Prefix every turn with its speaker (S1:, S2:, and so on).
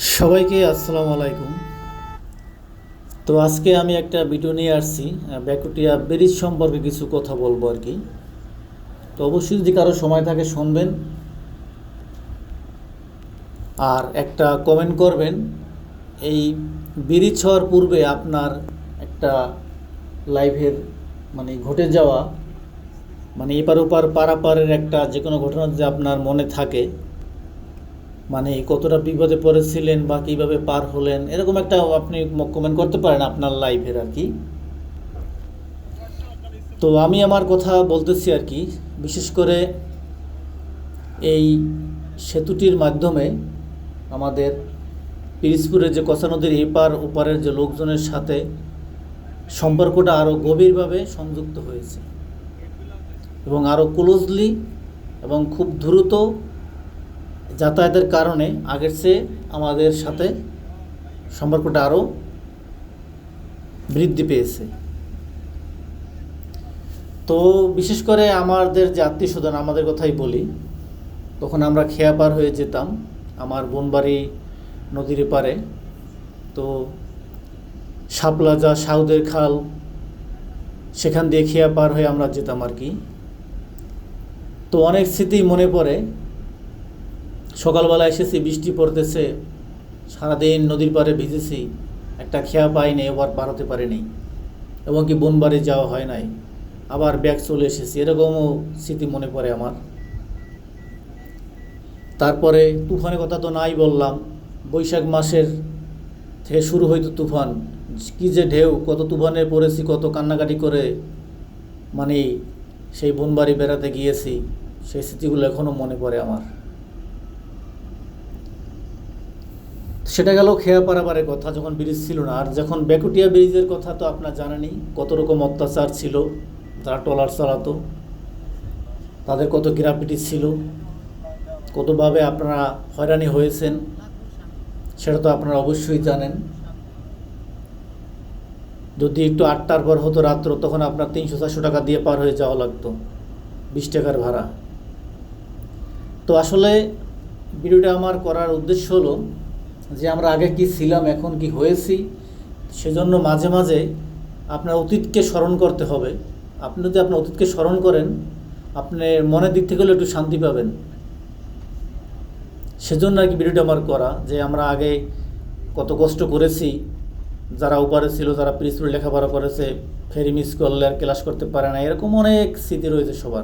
S1: সবাইকে আসসালামু আলাইকুম। তো আজকে আমি একটা ভিডিও নিয়ে আসছি ব্যাকুটিয়া ব্রিজ সম্পর্কে কিছু কথা বলবো আর কি। তো অবশ্যই যদি কারো সময় থাকে শুনবেন আর একটা কমেন্ট করবেন। এই ব্রিজ হওয়ার পূর্বে আপনার একটা লাইফের ঘটে যাওয়া এপার ওপার পারাপারের একটা যে কোনো ঘটনা যদি আপনার মনে থাকে, কতটা বিপদে পড়েছিলেন বা কিভাবে পার হলেন, এরকম একটা আপনি কমেন্ট করতে পারেন আপনার লাইফের আর কি। তো আমি আমার কথা বলতেছি আর কি। বিশেষ করে এই সেতুটির মাধ্যমে আমাদের পিরিজপুরের যে কসা নদীর এপার ওপারের যে লোকজনের সাথে সম্পর্কটা আরও গভীরভাবে সংযুক্ত হয়েছে এবং আরও ক্লোজলি এবং খুব দ্রুত যাতায়াতের কারণে আগের চেয়ে আমাদের সাথে সম্পর্কটা আরও বৃদ্ধি পেয়েছে। তো বিশেষ করে আমাদের যে আত্মীয় স্বজন, আমাদের কথাই বলি, তখন আমরা খেয়া পার হয়ে যেতাম আমার বোনবাড়ি নদীর পারে। তো শাপলা যা সাউদের খাল, সেখান দিয়ে খেয়া পার হয়ে আমরা যেতাম আর কি। তো অনেক স্মৃতি মনে পড়ে। সকালবেলা এসেছি, বৃষ্টি পড়তেছে, সারাদিন নদীর পাড়ে ভিজেছি, একটা খেয়া পাইনি, এবার পার হতে পারিনি, এবং কি বোনবাড়ি যাওয়া হয় নাই, আবার ব্যাগ চলে এসেছি, এরকমও স্মৃতি মনে পড়ে আমার। তারপরে তুফানের কথা তো নাই বললাম। বৈশাখ মাসের থেকে শুরু হইতো তুফান, কী যে ঢেউ, কত তুফানে পড়েছি, কত কান্নাকাটি করে সেই বোনবাড়ি বেড়াতে গিয়েছি, সেই স্মৃতিগুলো এখনও মনে পড়ে আমার। সেটা গেল খেয়া পারাবারের কথা, যখন ব্রিজ ছিল না। আর যখন ব্যাকুটিয়া ব্রিজের কথা তো আপনার জানেনই, কত রকম অত্যাচার ছিল, যারা ট্রলার চালাতো তাদের কত গ্রাফিটি ছিল, কতভাবে আপনারা হয়রানি হয়েছেন, সেটা তো আপনারা অবশ্যই জানেন। যদি একটু 8টার পর হতো রাত্র, তখন আপনার 300-400 টাকা দিয়ে পার হয়ে যাওয়া লাগতো, 20 টাকার ভাড়া। তো আসলে ভিডিওটা আমার করার উদ্দেশ্য হলো যে আমরা আগে কি ছিলাম, এখন কি হয়েছি। সেজন্য মাঝে মাঝে আপনার অতীতকে স্মরণ করতে হবে। আপনি যদি আপনার অতীতকে স্মরণ করেন, আপনি মনের দিক থেকে হলে একটু শান্তি পাবেন। সেজন্য আর কি ভিডিওটা আমার করা, যে আমরা আগে কত কষ্ট করেছি, যারা ওপারে ছিল, যারা পিরিজপুরে লেখাপড়া করেছে, ফেরি মিস করলে আর ক্লাস করতে পারে না, এরকম অনেক স্মৃতি রয়েছে সবার।